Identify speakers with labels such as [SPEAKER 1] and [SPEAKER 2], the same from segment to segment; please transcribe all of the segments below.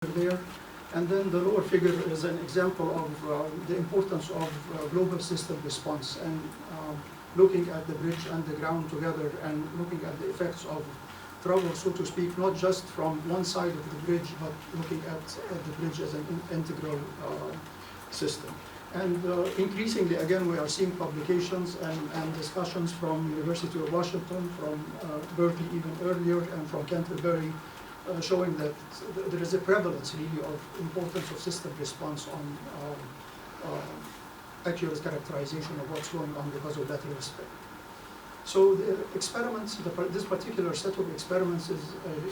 [SPEAKER 1] there. And then the lower figure is an example of the importance of global system response and looking at the bridge and the ground together and looking at the effects of trouble, so to speak, not just from one side of the bridge, but looking at the bridge as an integral system. And increasingly, again, we are seeing publications and discussions from University of Washington, from Berkeley even earlier, and from Canterbury, showing that there is a prevalence really of importance of system response on accurate characterization of what's going on because of lateral spread. So the experiments, this particular set of experiments is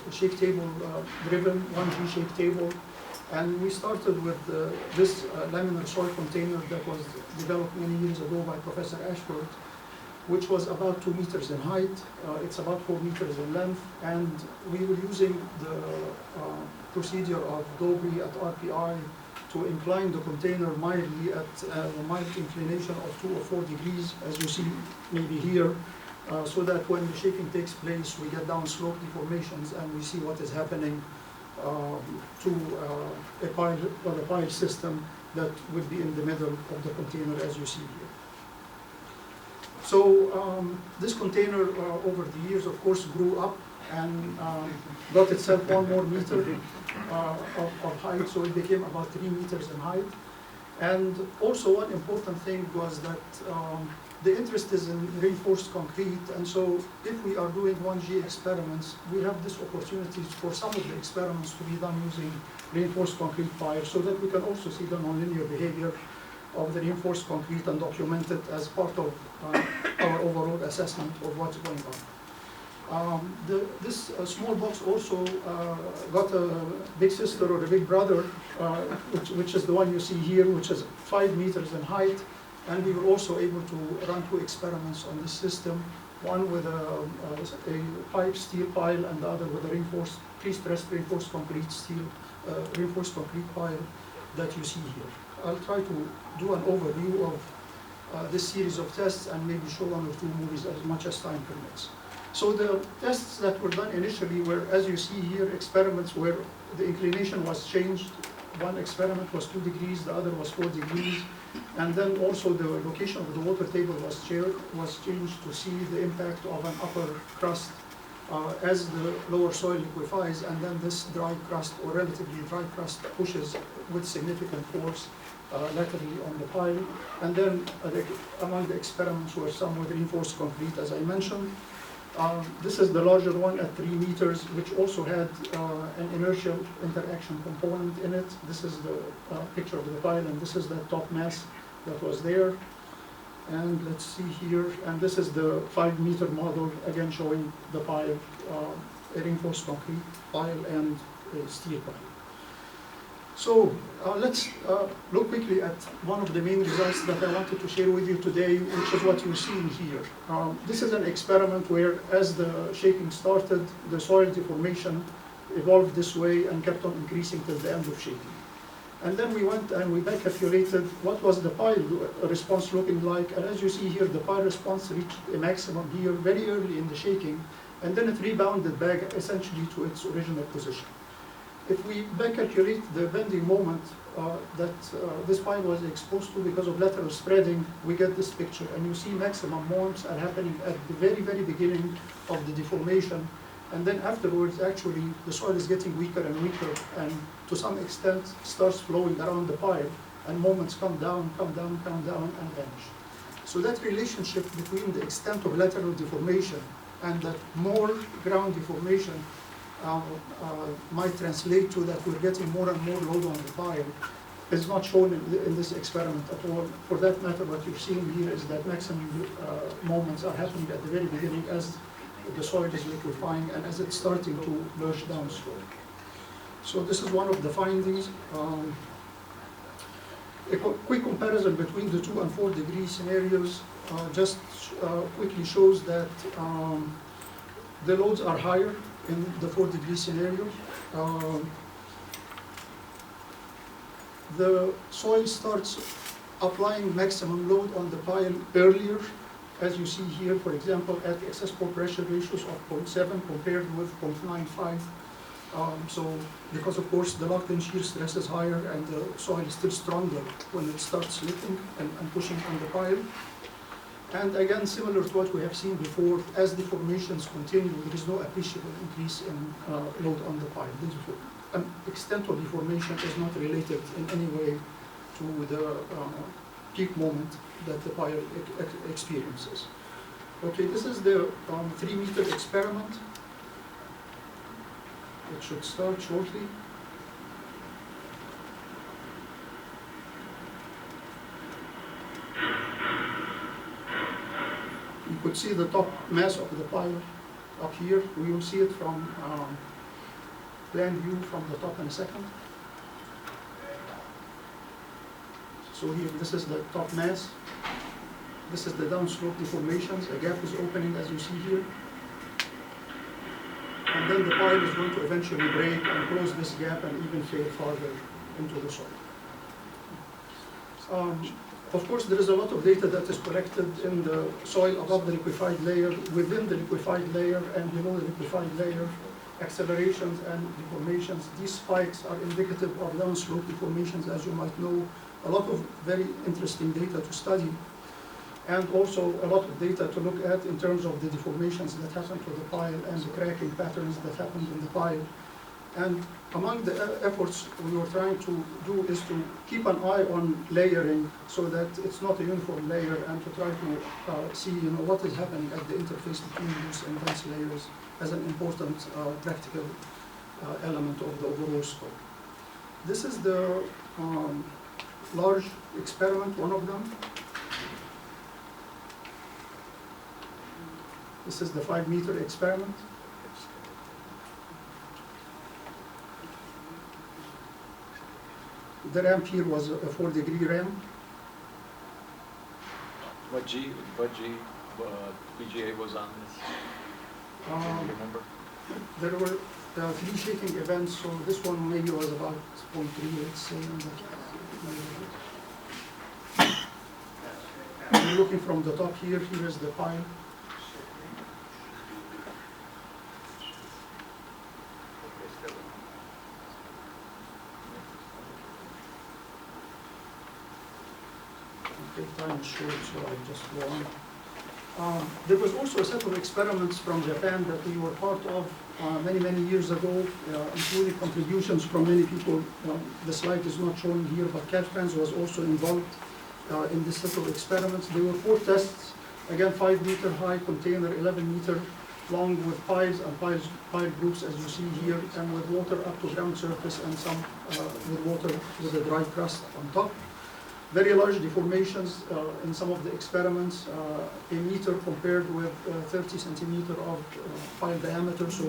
[SPEAKER 1] a shake table driven 1G shake table. And we started with this laminar soil container that was developed many years ago by Professor Ashford, which was about 2 meters in height. It's about 4 meters in length. And we were using the procedure of Dobry at RPI to incline the container mildly at a mild inclination of 2 or 4 degrees, as you see maybe here, so that when the shaking takes place, we get downslope deformations and we see what is happening to a pile system that would be in the middle of the container, as you see here. So this container, over the years, of course, grew up and got itself 1 more meter of height, so it became about 3 meters in height. And also one important thing was that the interest is in reinforced concrete, and so if we are doing 1G experiments, we have this opportunity for some of the experiments to be done using reinforced concrete piles, so that we can also see the nonlinear behavior of the reinforced concrete and document it as part of our overall assessment of what's going on. This small box also got a big sister or a big brother, which is the one you see here, which is 5 meters in height. And we were also able to run 2 experiments on this system, one with a steel pile and the other with a reinforced, pre-stressed reinforced concrete reinforced concrete pile that you see here. I'll try to do an overview of this series of tests and maybe show 1 or 2 movies as much as time permits. So the tests that were done initially were, as you see here, experiments where the inclination was changed. One experiment was 2 degrees, the other was 4 degrees. And then also the location of the water table was changed to see the impact of an upper crust as the lower soil liquefies, and then this dry crust or relatively dry crust pushes with significant force laterally on the pile. And then among the experiments were some with reinforced concrete, as I mentioned. This is the larger one at 3 meters, which also had an inertial interaction component in it. This is the picture of the pile, and this is the top mass that was there. And let's see here, and this is the 5 meter model, again showing the pile, a reinforced concrete pile and a steel pile. So let's look quickly at one of the main results that I wanted to share with you today, which is what you're seeing here. This is an experiment where, as the shaking started, the soil deformation evolved this way and kept on increasing till the end of shaking. And then we went and we back calculated what was the pile response looking like. And as you see here, the pile response reached a maximum here very early in the shaking, and then it rebounded back essentially to its original position. If we back calculate the bending moment that this pile was exposed to because of lateral spreading, we get this picture. And you see maximum moments are happening at the very, very beginning of the deformation. And then afterwards, actually, the soil is getting weaker and weaker, and to some extent starts flowing around the pile, and moments come down, and vanish. So that relationship between the extent of lateral deformation and that more ground deformation might translate to that we're getting more and more load on the pile is not shown in this experiment at all. For that matter, what you're seeing here is that maximum moments are happening at the very beginning as the soil is liquefying and as it's starting to merge downslope. So this is one of the findings. A quick comparison between the 2 and 4 degree scenarios just quickly shows that the loads are higher in the 4 degree scenario. The soil starts applying maximum load on the pile earlier, as you see here, for example, at excess pore pressure ratios of 0.7 compared with 0.95 So, because of course the locked-in shear stress is higher and the soil is still stronger when it starts slipping and pushing on the pile. And again, similar to what we have seen before, as the formations continue, there is no appreciable increase in load on the pile. An extent of deformation is not related in any way to the peak moment that the pile experiences. Okay, this is the 3-meter experiment. It should start shortly. You could see the top mass of the pile up here. We will see it from plan view from the top in a second. So here, this is the top mass. This is the downslope deformations. A gap is opening, as you see here. And then the pile is going to eventually break and close this gap and even fail farther into the soil. Of course, there is a lot of data that is collected in the soil above the liquefied layer, within the liquefied layer, and below the liquefied layer, accelerations and deformations. These spikes are indicative of downslope deformations, as you might know. A lot of very interesting data to study, and also a lot of data to look at in terms of the deformations that happen to the pile and the cracking patterns that happened in the pile. And among the efforts we were trying to do is to keep an eye on layering so that it's not a uniform layer, and to try to see what is happening at the interface between loose and dense layers as an important practical element of the overall scope. This is the large experiment, one of them. This is the 5-meter experiment. The ramp here was a 4-degree ramp.
[SPEAKER 2] What PGA was on this? Do you remember?
[SPEAKER 1] There were 3 shaking events, so this one maybe was about 0.3, let's say. We're looking from the top here. Here is the pile. Time is short, so I'll just go on. There was also a set of experiments from Japan that we were part of many, many years ago, including contributions from many people. The slide is not shown here, but Caltrans was also involved in this set of experiments. There were 4 tests, again 5-meter high container, 11-meter long, with piles and pile groups, as you see here, and with water up to ground surface, and some with water with a dry crust on top. Very large deformations in some of the experiments, a meter compared with 30 centimeter of pile diameter, so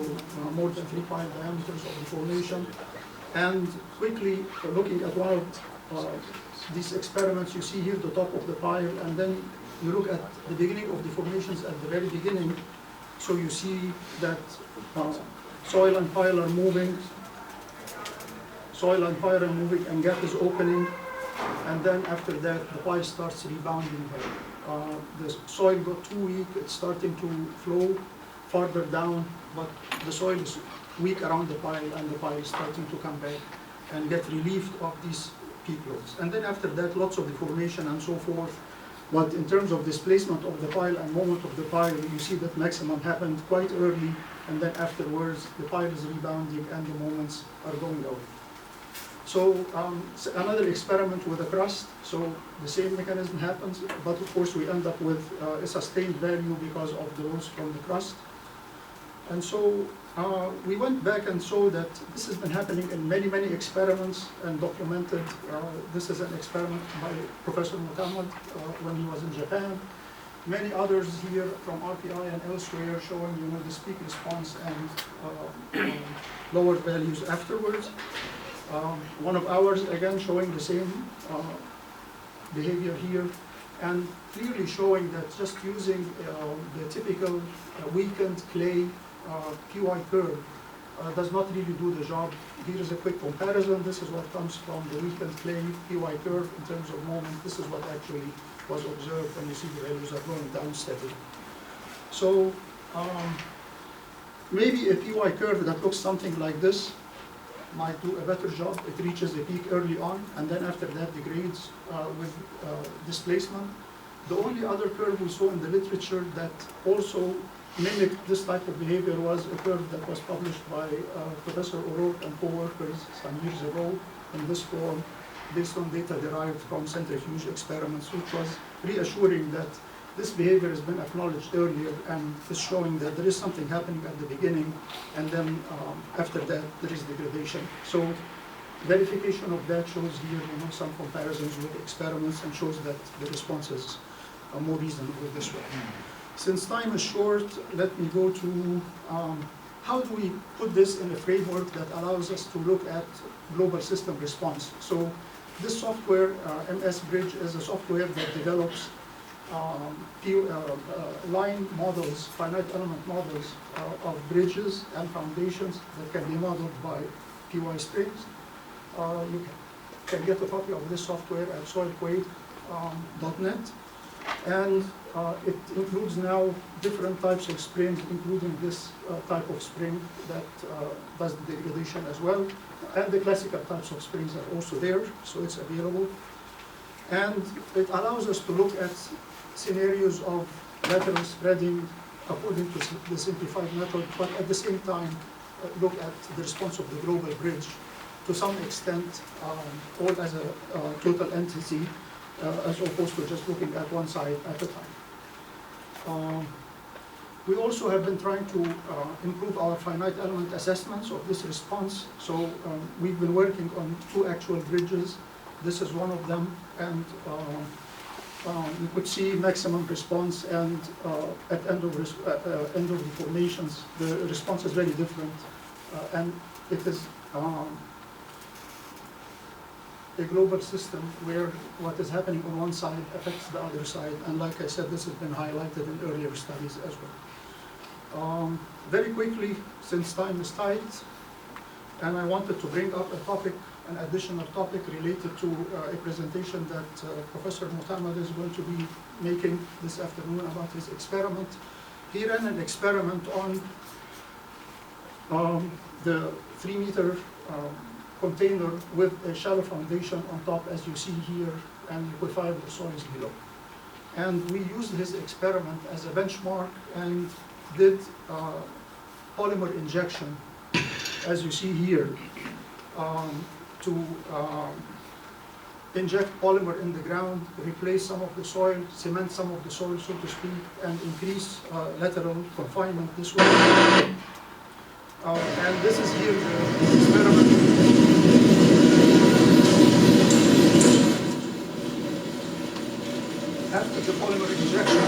[SPEAKER 1] more than 3 pile diameters of deformation. And quickly looking at one of these experiments, you see here the top of the pile, and then you look at the beginning of deformations at the very beginning. So you see that soil and pile are moving, and gap is opening. And then after that, the pile starts rebounding back. The soil got too weak, it's starting to flow farther down, but the soil is weak around the pile, and the pile is starting to come back and get relieved of these peak loads. And then after that, lots of deformation and so forth. But in terms of displacement of the pile and moment of the pile, you see that maximum happened quite early, and then afterwards, the pile is rebounding and the moments are going away. So another experiment with a crust, so the same mechanism happens, but of course we end up with a sustained value because of the loss from the crust. And so we went back and saw that this has been happening in many, many experiments and documented. This is an experiment by Professor Ahmed when he was in Japan. Many others here from RPI and elsewhere showing this peak response and lower values afterwards. One of ours, again, showing the same behavior here, and clearly showing that just using the typical weakened clay PY curve does not really do the job. Here is a quick comparison. This is what comes from the weakened clay PY curve in terms of moment. This is what actually was observed, and you see the values are going down steadily. So maybe a PY curve that looks something like this might do a better job. It reaches a peak early on, and then after that degrades with displacement. The only other curve we saw in the literature that also mimicked this type of behavior was a curve that was published by Professor O'Rourke and co-workers some years ago in this form, based on data derived from centrifuge experiments, which was reassuring that this behavior has been acknowledged earlier and is showing that there is something happening at the beginning, and then after that there is degradation. So verification of that shows here, some comparisons with experiments, and shows that the responses are more reasonable this way. Since time is short, let me go to how do we put this in a framework that allows us to look at global system response. So this software, MS Bridge, is a software that develops line models, finite element models of bridges and foundations that can be modeled by PY strings. You can get a copy of this software at soilquake.net, and it includes now different types of springs, including this type of spring that does the degradation as well, and the classical types of springs are also there, so it's available. And it allows us to look at scenarios of lateral spreading according to the simplified method, but at the same time look at the response of the global bridge to some extent, all as a total entity, as opposed to just looking at one side at a time. We also have been trying to improve our finite element assessments of this response. So we've been working on 2 actual bridges. This is one of them, and you could see maximum response, and at end of deformations, the response is very different, and it is a global system where what is happening on one side affects the other side, and like I said, this has been highlighted in earlier studies as well. Very quickly, since time is tight, and I wanted to bring up a topic, an additional topic related to a presentation that Professor Ahmed is going to be making this afternoon about his experiment. He ran an experiment on the 3-meter container with a shallow foundation on top, as you see here, and liquefiable soils below. And we used his experiment as a benchmark and did polymer injection, as you see here, to inject polymer in the ground, replace some of the soil, cement some of the soil, so to speak, and increase lateral confinement this way. And this is here the experiment. After the polymer injection,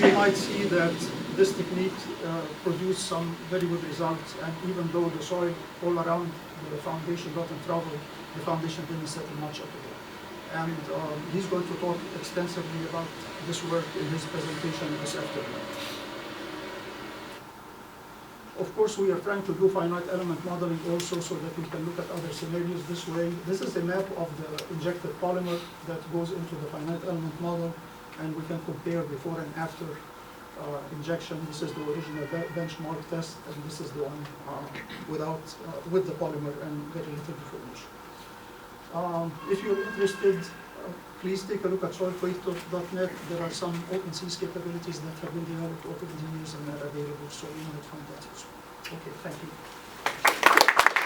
[SPEAKER 1] you might see that this technique produced some very good results, and even though the soil all around the foundation got in trouble, the foundation didn't settle much at all. And he's going to talk extensively about this work in his presentation this afternoon. Of course, we are trying to do finite element modeling also, so that we can look at other scenarios this way. This is a map of the injected polymer that goes into the finite element model, and we can compare before and after injection. This is the original benchmark test, and this is the one with the polymer and very little deformation. If you're interested, please take a look at soilquake.net. There are some OpenSeas capabilities that have been developed over the years and are available, so you might find that useful. Okay, thank you.